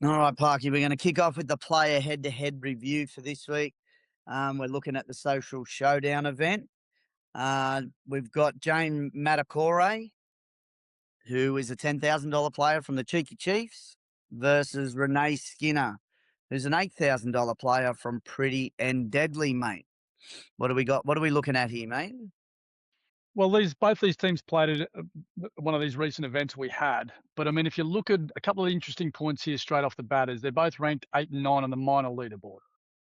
All right, Parky, we're going to kick off with the player head-to-head review for this week. We're looking at the social showdown event. We've got Jane Matacore, who is a $10,000 player from the Cheeky Chiefs, versus Renee Skinner, who's an $8,000 player from Pretty and Deadly, mate. What do we got? What are we looking at here, mate? Well, both these teams played at one of these recent events we had. But I mean, if you look at a couple of interesting points here straight off the bat, is they're both ranked 8 and 9 on the minor leaderboard.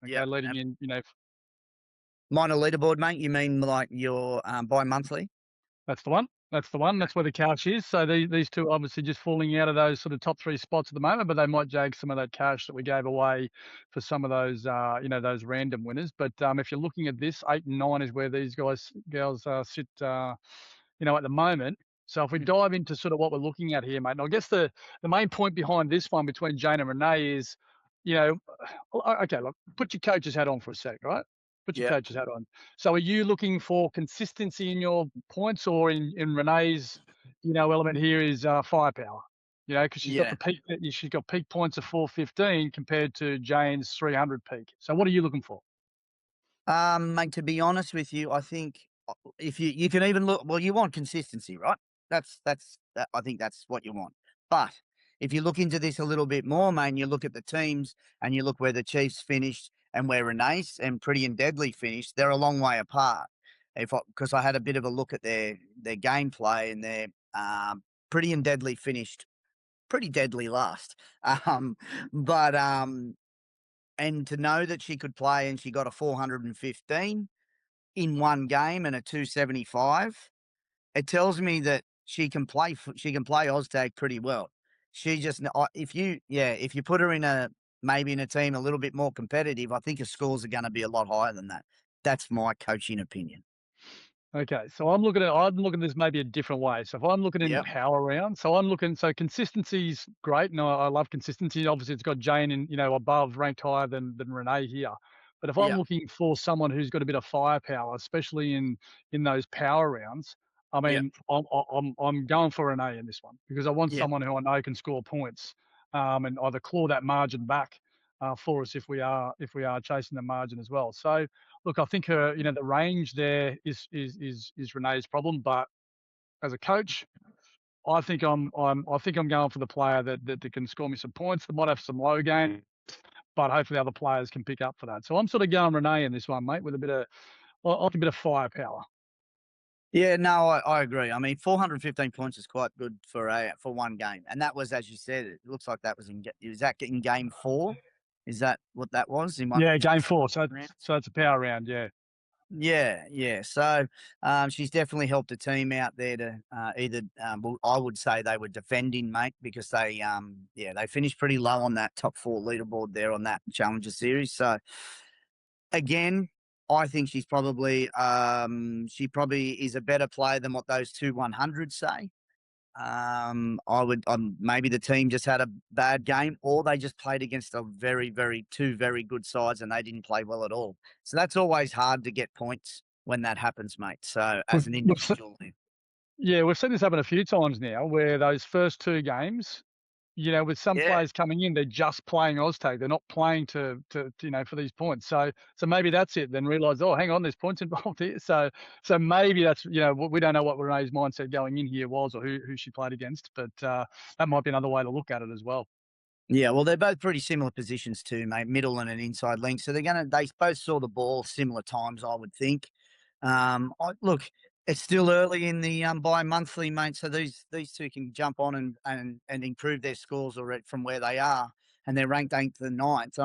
Okay, Yep. leading in, Minor leaderboard, mate. You mean like your bi-monthly? that's the one. That's the one. That's where the couch is. So these two obviously just falling out of those sort of top three spots at the moment, but they might jag some of that cash that we gave away for some of those, those random winners. But if you're looking at this, 8 and 9 is where these girls sit, at the moment. So if we dive into sort of what we're looking at here, mate, and I guess the main point behind this one between Jane and Renee is, you know, okay, look, put your coach's hat on for a sec, right? Put your Yep. coach's hat on. So are you looking for consistency in your points, or in Renee's, element here is firepower? Because she's got Yeah. the peak. She's got peak points of 415 compared to Jane's 300 peak. So what are you looking for? Mate, to be honest with you, I think if you can even look, well, you want consistency, right? I think that's what you want. But if you look into this a little bit more, mate, and you look at the teams and you look where the Chiefs finished and where Renee's and Pretty and Deadly finished, they're a long way apart. Because I had a bit of a look at their gameplay, and their Pretty and Deadly finished pretty deadly last. Um, but and to know that she could play and she got a 415 in one game and a 275, it tells me that she can play Oztag pretty well. She just if you put her in a maybe in a team a little bit more competitive, I think her scores are going to be a lot higher than that. That's my coaching opinion. Okay, so I'm looking at this maybe a different way. So if I'm looking in Yep. power round, so consistency's great, and I love consistency. Obviously, it's got Jane in, above, ranked higher than Renee here. But if I'm Yep. looking for someone who's got a bit of firepower, especially in those power rounds, I Yep. mean, I'm going for Renee in this one because I want Yep. someone who I know can score points, and either claw that margin back for us if we are chasing the margin as well. So look, I think her, the range there is Renee's problem, but as a coach, I think I'm going for the player that can score me some points. That might have some low game, but hopefully other players can pick up for that. So I'm sort of going Renee in this one, mate, with a bit of firepower. Yeah, no, I agree. I mean, 415 points is quite good for one game, and that was, as you said, it looks like that was is that in game four? Is that what that was in one Yeah, game first four. So round? so it's a power round. Yeah. Yeah, yeah. So she's definitely helped the team out there to either. Well, I would say they were defending, mate, because they finished pretty low on that top four leaderboard there on that Challenger series. So again, I think she probably is a better player than what those two 100s say. Maybe the team just had a bad game, or they just played against a two very good sides, and they didn't play well at all. So that's always hard to get points when that happens, mate. So as We've, an we've, se- individual, yeah, we've seen this happen a few times now where those first two games, with some yeah, players coming in, they're just playing Oztag. They're not playing for these points. So maybe that's it. Then realise, oh, hang on, there's points involved here. So maybe that's, we don't know what Renee's mindset going in here was, or who she played against, but that might be another way to look at it as well. yeah. Well, they're both pretty similar positions too, mate. Middle and an inside link. So they both saw the ball similar times, I would think. Look, it's still early in the bi-monthly, mate. So these two can jump on and improve their scores already from where they are, and they're ranked eighth and ninth.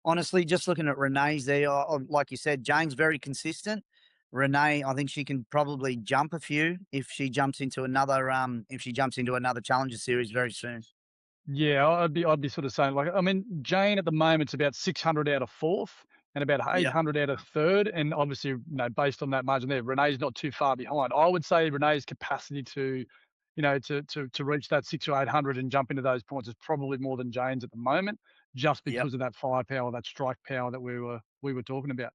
Honestly, just looking at Renee's there, like you said, Jane's very consistent. Renee, I think she can probably jump a few if she jumps into another Challenger series very soon. Yeah, I'd be sort of saying, like, I mean, Jane at the moment's about 600 out of fourth and about Yep. 800 out of third, and obviously, based on that margin there, Renee's not too far behind. I would say Renee's capacity to reach that 6 or 800 and jump into those points is probably more than Jane's at the moment, just Yep. because of that firepower, that strike power that we were talking about.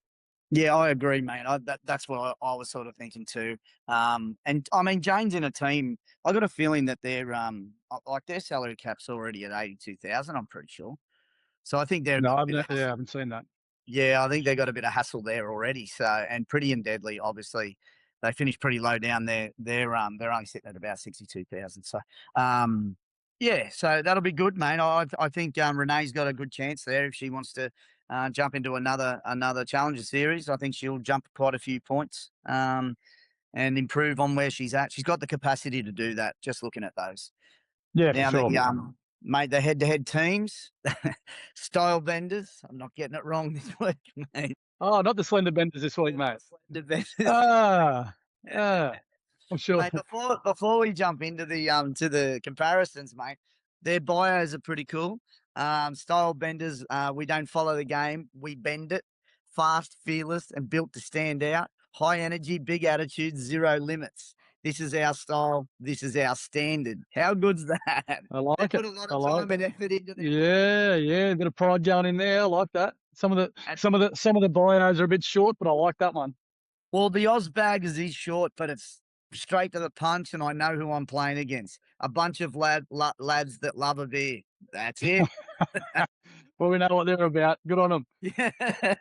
Yeah, I agree, mate. That's what I was sort of thinking too. And I mean, Jane's in a team. I got a feeling that like their salary cap's already at 82,000. I'm pretty sure. So I think they've No, got a I've bit of ne yeah, I hassle. haven't seen that. Yeah, I think they got a bit of hassle there already. So and Pretty and Deadly, obviously, they finished pretty low down there. They're only sitting at about 62,000. So um, yeah, so that'll be good, mate. I think Renee's got a good chance there if she wants to jump into another Challenger series. I think she'll jump quite a few points and improve on where she's at. She's got the capacity to do that. Just looking at those. Yeah, for Now sure. mate, the head-to-head teams, style benders. I'm not getting it wrong this week, mate. Oh, not the Slender Benders this week, Yeah, mate. the slender benders. Ah, ah, I'm sure. Mate, before we jump into the to the comparisons, mate, their bios are pretty cool. Style benders, we don't follow the game, we bend it. Fast, fearless, and built to stand out. High energy, big attitude, zero limits. This is our style. This is our standard. How good's that? I They like it. put a lot I of like time and effort into their bio. Yeah, yeah, a bit of pride going in there. I like that. Some of the And some of the some of the bios are a bit short, but I like that one. well, the Oz baggers is short, but it's straight to the punch, and I know who I'm playing against. A bunch of lads that love a beer. That's it. Well, we know what they're about. Good on them. Yeah.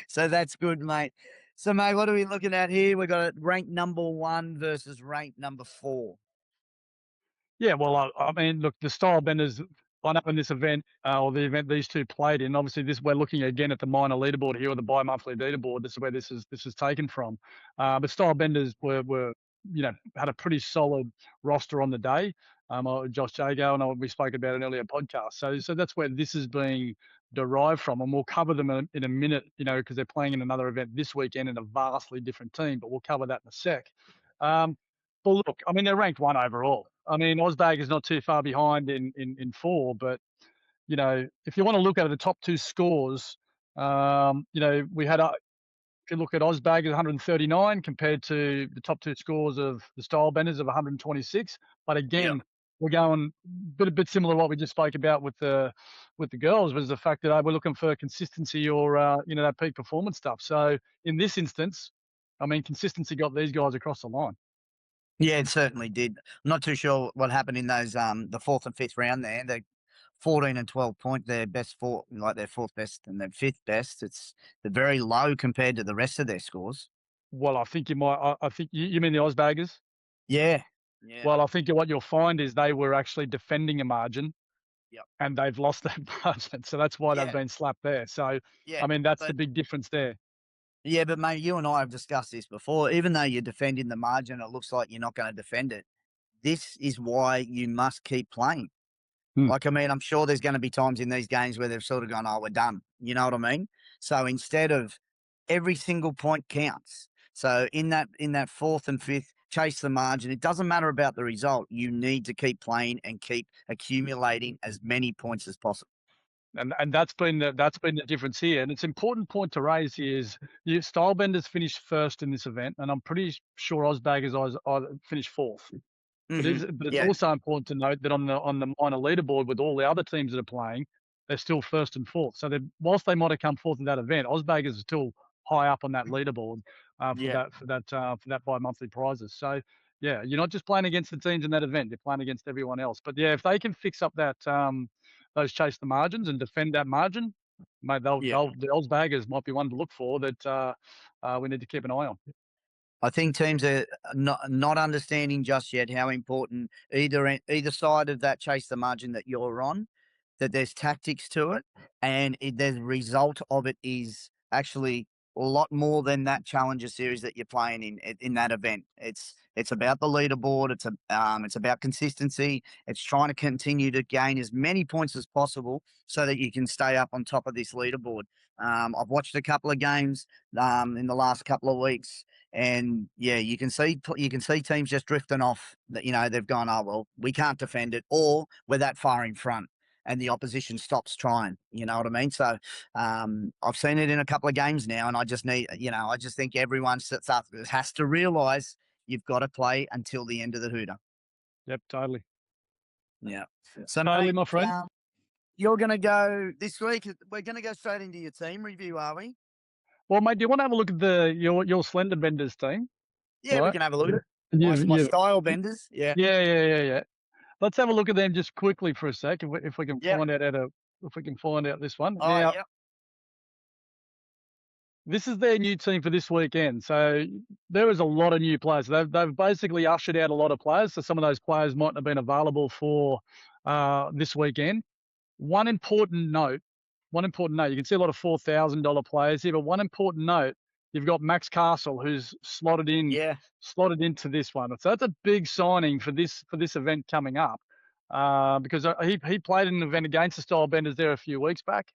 So that's good, mate. So, mate, what are we looking at here? We got it ranked number 1 versus ranked number 4. Yeah, well, I mean, look, the style benders, I know in this event, or the event these two played in, obviously this we're looking again at the minor leaderboard here, or the bi-monthly leaderboard. This is where this is taken from. But style benders were had a pretty solid roster on the day. Josh Jago and we spoke about an earlier podcast. So that's where this is being derived from, and we'll cover them in a minute, because they're playing in another event this weekend in a vastly different team. But we'll cover that in a sec. Um, but look, I mean, they're ranked 1 overall. I mean, Osbag is not too far behind in 4, but, if you wanna look at the top 2 scores, we had, if you look at Osbag is 139 compared to the top 2 scores of the Style Benders of 126. But Yep. again, we're going a bit similar to what we just spoke about with the girls, was the fact that, we're looking for consistency or, that peak performance stuff. So in this instance, I mean, consistency got these guys across the line. Yeah, it certainly did. I'm not too sure what happened in those, the 4th and 5th round there. The 14 and 12 point, their best 4, like their 4th best and their 5th best. They're very low compared to the rest of their scores. Well, I think you might. I think you mean the Ozbaggers? Yeah. Yeah. Well, I think what you'll find is they were actually defending a margin, Yep. and they've lost that margin, so that's why they've Yeah. been slapped there. So, Yeah. I mean, that's the But big difference there. yeah, but mate, you and I have discussed this before. Even though you're defending the margin, it looks like you're not going to defend it. This is why you must keep playing. Hmm. Like, I mean, I'm sure there's going to be times in these games where they've sort of gone, "Oh, we're done." You know what I mean? So instead of every single point counts. So in that 4th and 5th, chase the margin. It doesn't matter about the result. You need to keep playing and keep accumulating as many points as possible. And that's been the difference here. And it's an important point to raise here is Stylebenders finished first in this event, and I'm pretty sure Ozbaggers finished fourth. But it's Yeah, also important to note that on the minor leaderboard with all the other teams that are playing, they're still first and fourth. So whilst they might have come fourth in that event, Osbaggers are still high up on that leaderboard for yeah, that bi-monthly prizes. So yeah, you're not just playing against the teams in that event; you're playing against everyone else. But yeah, if they can fix up that those chase the margins and defend that margin, mate, yeah. the Osbaggers might be one to look for that we need to keep an eye on. I think teams are not understanding just yet how important either side of that chase the margin that you're on, that there's tactics to it, and the result of it is actually a lot more than that challenger series that you're playing in that event. It's about the leaderboard. It's about consistency. It's trying to continue to gain as many points as possible so that you can stay up on top of this leaderboard. I've watched a couple of games in the last couple of weeks, and yeah, you can see teams just drifting off. That they've gone, oh well, we can't defend it, or we're that far in front, and the opposition stops trying. You know what I mean? So I've seen it in a couple of games now, and I just think everyone sits up has to realise you've got to play until the end of the hooter. Yep, totally, Yeah. So totally, mate, my friend. you're going to go this week. We're going to go straight into your team review, are we? Well, mate, do you wanna have a look at your Slender Benders team, Yeah, we right? can have a look at it. And My you've style benders. Yeah. yeah, yeah, yeah, yeah. Let's have a look at them just quickly for a sec, if we can Yep. find out how to if we can find out this one. Oh, Now, yep. this is their new team for this weekend. So there is a lot of new players. They've basically ushered out a lot of players. So some of those players mightn't have been available for this weekend. One important note, you can see a lot of $4,000 players here, but one important note, you've got Max Castle who's Yeah. slotted into this one. So that's a big signing for this event coming up. Because he played in an event against the Style Benders there a few weeks back.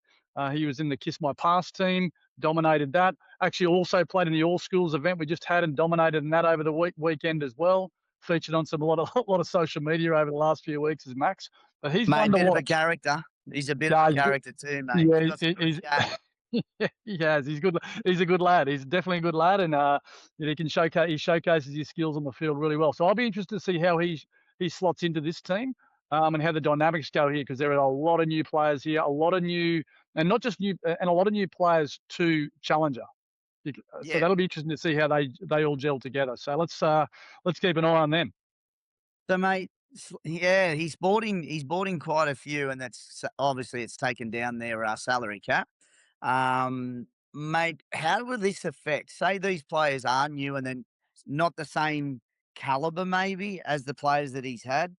He was in the Kiss My Pass team, dominated that. Actually, also played in the All Schools event we just had and dominated in that over the weekend as well. Featured on a lot of a lot of social media over the last few weeks as Max. But he's Mate, one to bit of a watch. character. He's a bit of Yeah, a he's good. character too, mate. Yeah, He's got some good he's chat. yeah, he has. He's good. He's a good lad. He's definitely a good lad, and he can showcase. He showcases his skills on the field really well. So I'll be interested to see how he slots into this team, and how the dynamics go here because there are a lot of new players here, a lot of new, and not just new, and a lot of new players to Challenger. So Yeah. that'll be interesting to see how they all gel together. So let's keep an eye on them. So, mate, yeah, he's bought in quite a few, and that's obviously it's taken down their salary cap. Mate, how will this affect? Say these players are new and then not the same caliber, maybe as the players that he's had.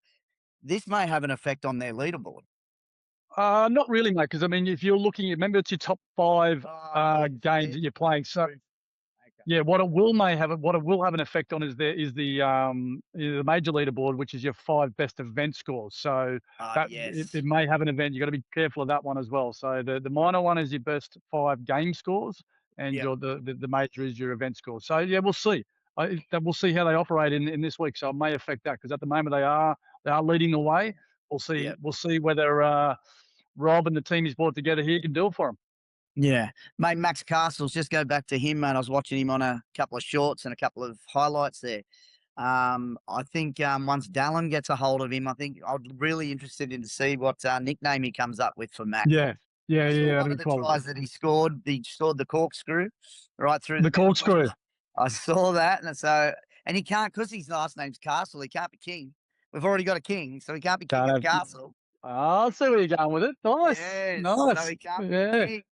This may have an effect on their leaderboard. Not really, mate. Because I mean, if you're looking, remember it's your top five Oh, yeah, games fair. that you're playing. So True. Okay. yeah, what it will have an effect on the major leaderboard, which is your 5 best event scores. So that Yes. it may have an event. You got to be careful of that one as well. So the minor one is your best 5 game scores, and Yep. the major is your event score. So yeah, we'll see. We'll see how they operate in this week. So it may affect that because at the moment they are leading the way. Yep. We'll see whether Rob and the team he's brought together here can do it for him. Yeah. Mate, Max Castles, just go back to him, mate. I was watching him on a couple of shorts and a couple of highlights there. I think once Dallin gets a hold of him, I think I'm really interested in to see what nickname he comes up with for Max. Yeah, yeah, I yeah, saw yeah. one That'd of be the quality. tries that he scored. He scored the corkscrew right through the The middle. corkscrew. I saw that, and he can't because his last name's Castle. He can't be king. We've already got a king, so he can't be king Can't of the have. castle. I see where you're going with it. Nice, Yes, so nice. he can't be Yeah, king.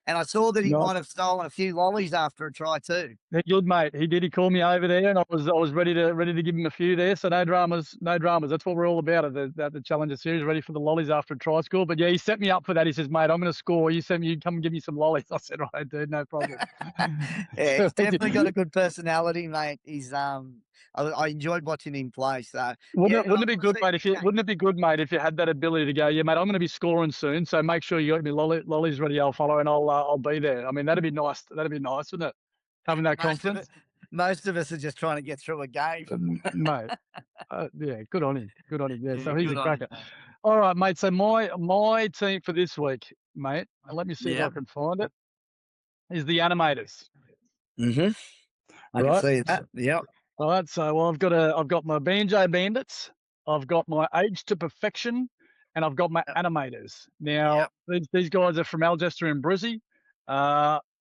And I saw that he nice. might have stolen a few lollies after a try too. Yeah, good mate. He did. He called me over there, and I was ready to give him a few there. So no dramas, no dramas. That's what we're all about at the Challenger Series. Ready for the lollies after a try score. But yeah, he set me up for that. He says, "Mate, I'm going to score. You come and give me some lollies." I said, "Right, dude, no problem." Yeah, So he's definitely got a good personality, mate. I enjoyed watching him play. So yeah, but I wouldn't it be want to good, see mate? the nickname. Wouldn't it be good, mate, if you had that ability to go, yeah, mate, I'm going to be scoring soon, so make sure you got me lollies ready. I'll follow, and I'll be there. I mean, that'd be nice. That'd be nice, wouldn't it? Having that Most of confidence, it, most of us are just trying to get through a game. mate. Yeah, good on him. Good on him. Yeah, Yeah, so he's good a on him, cracker. mate. All right, mate. So my team for this week, mate, and let me see if I Yeah. can find it, is the animators. Mhm. I can Right. see that. Yep. All right, so well, I've got my B&J Bandits, I've got my Age to Perfection, and I've got my Yep. animators. Now, Yep. these guys are from Alcester and Brizzy.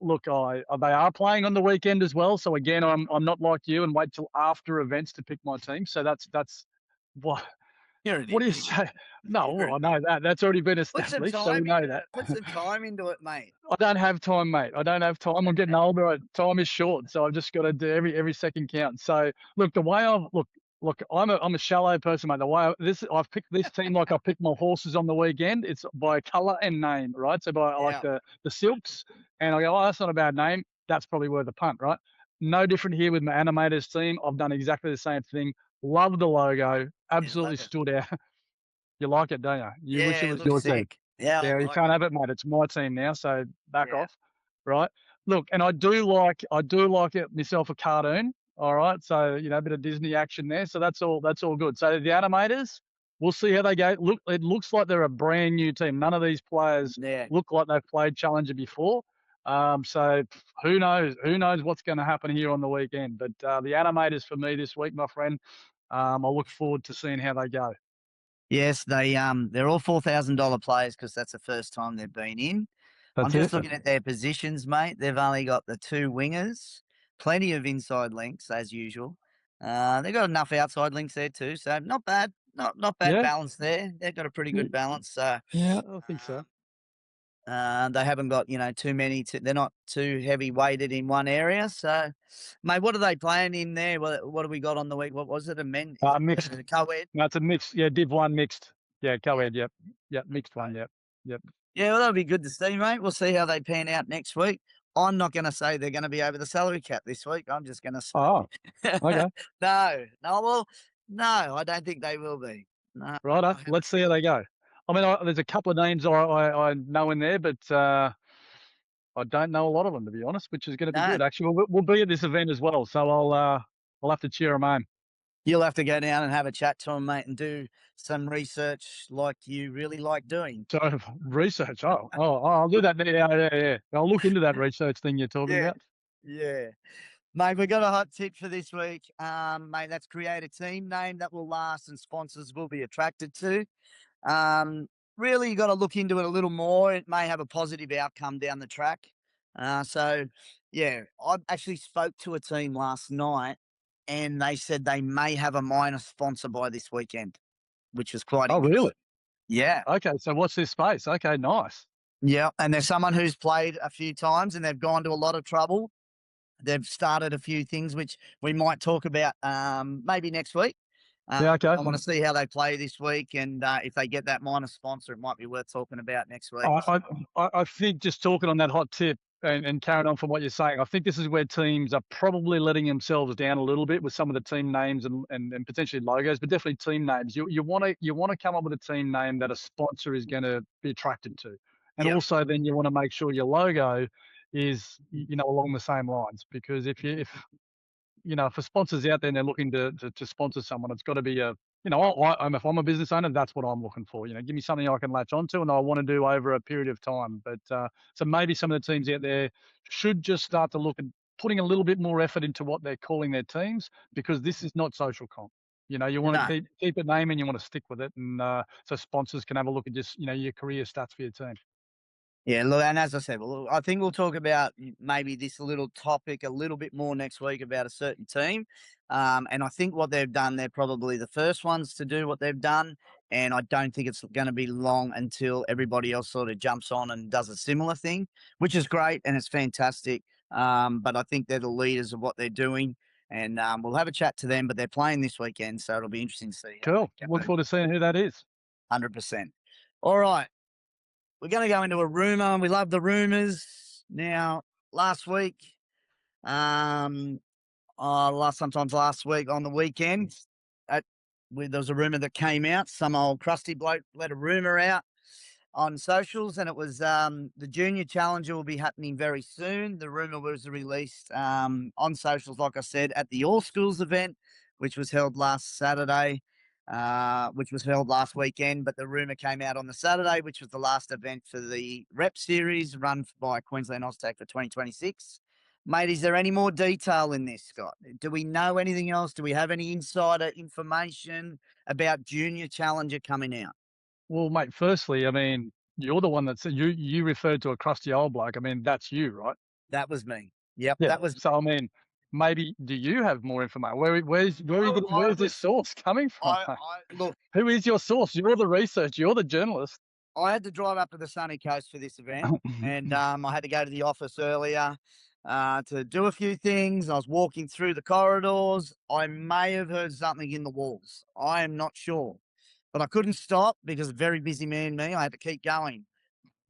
Look, they are playing on the weekend as well. So again, I'm not like you and wait till after events to pick my team. So that's what You're an what do you idiot. say? No, You're well, an I know that. That's already been Put some established, so we time know into that. it. Put some time into it, mate. I don't have time, mate. I don't have time. I'm getting older. Time is short, so I've just got to do every second count. So look, the way I've look, I'm a shallow person, mate. The way I've picked this team like I picked my horses on the weekend. It's by colour and name, right? So I like Yeah. the Silks, and I go, oh, that's not a bad name. That's probably worth a punt, right? No different here with my animators team. I've done exactly the same thing. Love the logo. Yeah, love Absolutely it. stood out. You like it, don't you? You wish it Yeah, it was looks your team. sick. Yeah, I Yeah, you like can't it. have it, mate. It's my team now, so back Yeah. off, right? Look, and I do like it myself a cartoon. All right, so a bit of Disney action there, so that's all good. So the animators, we'll see how they go. Look, it looks like they're a brand new team. None of these players Yeah. look like they've played Challenger before. So who knows? Who knows what's going to happen here on the weekend? But the animators for me this week, my friend, I look forward to seeing how they go. Yes, they're all $4,000 players because that's the first time they've been in. I'm That's just it. looking at their positions, mate. They've only got the 2 wingers, plenty of inside links as usual. They've got enough outside links there too, so not bad. Not bad Yeah, balance there. They've got a pretty yeah, good balance. So yeah, I think so. they haven't got too many. They're not too heavy weighted in one area. So, mate, what are they playing in there? What have we got on the week? What was it? A men? Is it Mixed. a co-ed? No, it's a mixed. Yeah, Div 1 mixed. Yeah, Yeah. co-ed, yep. Yep, mixed Okay. one, yep. Yep. Yeah, well, that'll be good to see, mate. We'll see how they pan out next week. I'm not going to say they're going to be over the salary cap this week. I'm just going to say Oh, okay. no, no. Well, no, I don't think they will be. No, Righto, I haven't. let's see how they go. I mean, there's a couple of names I know in there, but, I don't know a lot of them, to be honest, which is gonna be No, good. Actually, we'll be at this event as well, so I'll have to cheer them on. you'll have to go down and have a chat to them, mate, and do some research like you really like doing. So, research, I'll do that. Yeah, yeah, yeah. I'll look into that research thing you're talking Yeah, about. yeah. Mate, we got a hot tip for this week. Mate, that's create a team name that will last and sponsors will be attracted to. Um, Really, you got to look into it a little more. It may have a positive outcome down the track. So, yeah, I actually spoke to a team last night, and they said they may have a minor sponsor by this weekend, which was quite Oh, really? interesting. Yeah, Okay, so watch this space. Okay, nice. yeah, and there's someone who's played a few times, and they've gone to a lot of trouble. They've started a few things which we might talk about maybe next week. Yeah, okay. I want to see how they play this week, and if they get that minor sponsor, it might be worth talking about next week. I I think just talking on that hot tip and carrying on from what you're saying, I think this is where teams are probably letting themselves down a little bit with some of the team names and potentially logos, but definitely team names. You wanna come up with a team name that a sponsor is gonna be attracted to. And Yep. also then you wanna make sure your logo is, along the same lines because if a sponsor's out there and they're looking to sponsor someone, it's got to be if I'm a business owner, that's what I'm looking for. Give me something I can latch onto and I want to do over a period of time. But so maybe some of the teams out there should just start to look at putting a little bit more effort into what they're calling their teams because this is not social comp. You want to No. keep a name and you want to stick with it, and so sponsors can have a look at just your career stats for your team. Yeah, look, and as I said, well, I think we'll talk about maybe this little topic a little bit more next week about a certain team. And I think what they've done, they're probably the first ones to do what they've done. And I don't think it's going to be long until everybody else sort of jumps on and does a similar thing, which is great and it's fantastic. But I think they're the leaders of what they're doing. And we'll have a chat to them, but they're playing this weekend. So it'll be interesting to see how Cool. they Look go. forward to seeing who that is. 100%. All right. We're going to go into a rumor. We love the rumors. Now, last week, um, sometimes last week on the weekend, there was a rumor that came out. Some old crusty bloke let a rumor out on socials, and it was the Junior Challenger will be happening very soon. The rumor was released on socials, like I said, at the All Schools event, which was held last Saturday, which was held last weekend. But the rumor came out on the Saturday, which was the last event for the Rep Series run by Queensland Oztag for 2026. Mate, is there any more detail in this, Scott? Do we know anything else? Do we have any insider information about Junior Challenger coming out? Well, mate, firstly, I mean, you're the one that said you referred to a crusty old bloke. I mean, that's you, right? That was me. Yep, Yeah. that was So, I mean, maybe do you have more information? no, Where's this source coming from, mate? I look, Who is your source? You're the researcher. You're the journalist. I had to drive up to the sunny coast for this event, and I had to go to the office earlier to do a few things. I was walking through the corridors. I may have heard something in the walls. I am not sure, but I couldn't stop because a very busy man me. I had to keep going,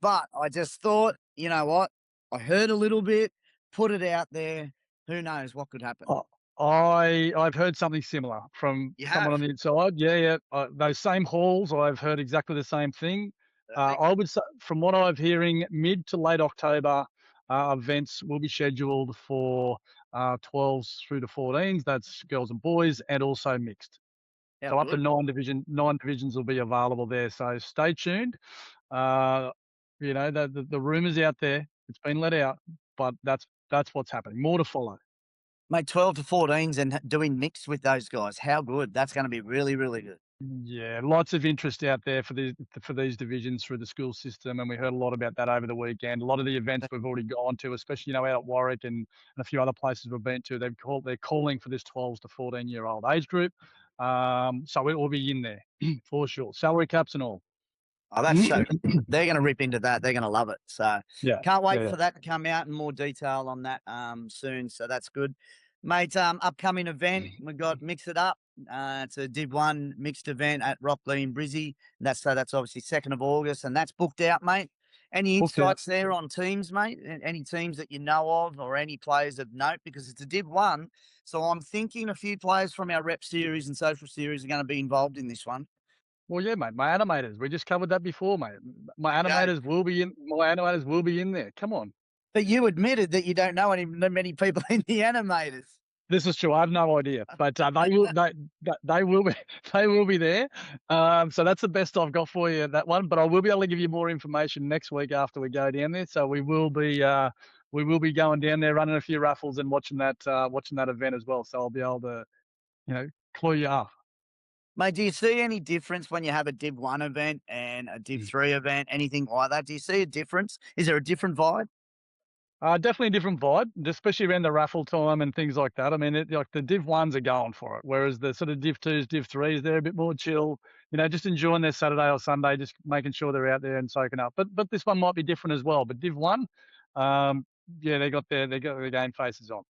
but I just thought, you know what? I heard a little bit, put it out there. Who knows what could happen? Oh, I've heard something similar from You someone on have. the inside. Yeah, yeah. Those same halls, I've heard exactly the same thing. Perfect. I would say, from what I'm hearing, mid to late October, events will be scheduled for 12s through to 14s. That's girls and boys, and also mixed. How So up to good. nine divisions will be available there. So stay tuned. Uh, the rumors out there. It's been let out, but that's what's happening. More to follow. Mate, 12 to 14s and doing mixed with those guys. How good. That's going to be really, really good. Yeah, lots of interest out there for these divisions through the school system, and we heard a lot about that over the weekend. A lot of the events we've already gone to, especially out at Warwick and a few other places we've been to, they're calling for this 12 to 14-year-old age group. So it will be in there for sure. Salary caps and all. Oh, that's so they're gonna rip into that, they're gonna love it, so Yeah, can't yeah, wait yeah. for that to come out in more detail on that, soon, so that's good. Mate, upcoming event, we got Mix It Up, it's a Div 1 mixed event at Rockley in Brizzy, that's obviously 2nd of August, and that's booked out, mate. Any Booked out. insights there on teams, mate? Any teams that you know of or any players of note? Because it's a Div 1, so I'm thinking a few players from our rep series and social series are gonna be involved in this one. Well, yeah, mate. My animators. We just covered that before, mate. Okay. My animators will be in there. Come on. But you admitted that you don't know many people in the animators. This is true. I have no idea, but they will be they will be there. So that's the best I've got for you that one. But I will be able to give you more information next week after we go down there. So we will be going down there, running a few raffles and watching that event as well. So I'll be able to clue you up. Mate, do you see any difference when you have a Div 1 event and a Div 3 event, anything like that? Do you see a difference? Is there a different vibe? Definitely a different vibe, especially around the raffle time and things like that. I mean, like the Div ones are going for it, whereas the sort of Div twos, Div threes, they're a bit more chill. Just enjoying their Saturday or Sunday, just making sure they're out there and soaking up. But this one might be different as well. But Div one, yeah, they got their game faces on.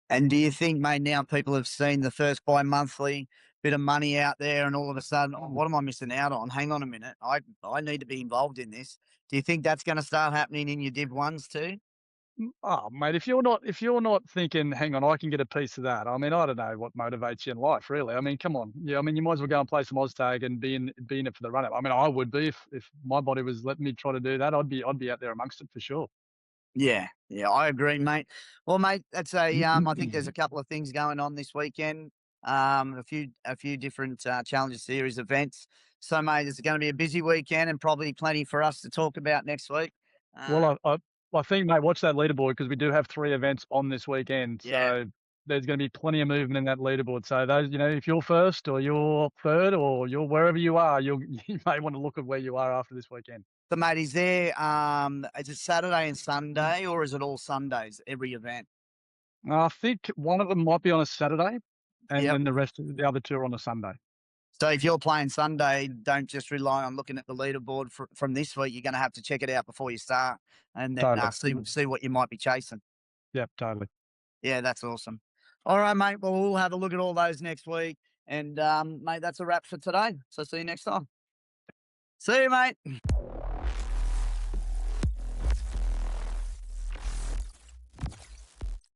And do you think, mate, now people have seen the first bi-monthly bit of money out there and all of a sudden, "Oh, what am I missing out on? Hang on a minute. I need to be involved in this." Do you think that's gonna start happening in your Div 1s too? Oh, mate, if you're not thinking, hang on, I can get a piece of that. I mean, I don't know what motivates you in life, really. I mean, come on. Yeah, I mean, you might as well go and play some Oztag and be in it for the run up. I mean, I would be if my body was letting me try to do that. I'd be out there amongst it for sure. Yeah, yeah, I agree, mate. Well, mate, that's I think there's a couple of things going on this weekend. A few different Challenger Series events. So, mate, it's going to be a busy weekend and probably plenty for us to talk about next week. Uh, Well, I think, mate, watch that leaderboard because we do have 3 events on this weekend. yeah. So there's going to be plenty of movement in that leaderboard. So those, if you're first or you're third or you're wherever you are, you may want to look at where you are after this weekend. So, mate, is it Saturday and Sunday or is it all Sundays, every event? I think one of them might be on a Saturday, and Yep. then the other 2 are on a Sunday. So, if you're playing Sunday, don't just rely on looking at the leaderboard from this week. You're going to have to check it out before you start and then Totally. see what you might be chasing. Yep, totally. Yeah, that's awesome. All right, mate. Well, we'll have a look at all those next week. And, mate, that's a wrap for today. So see you next time. See you, mate.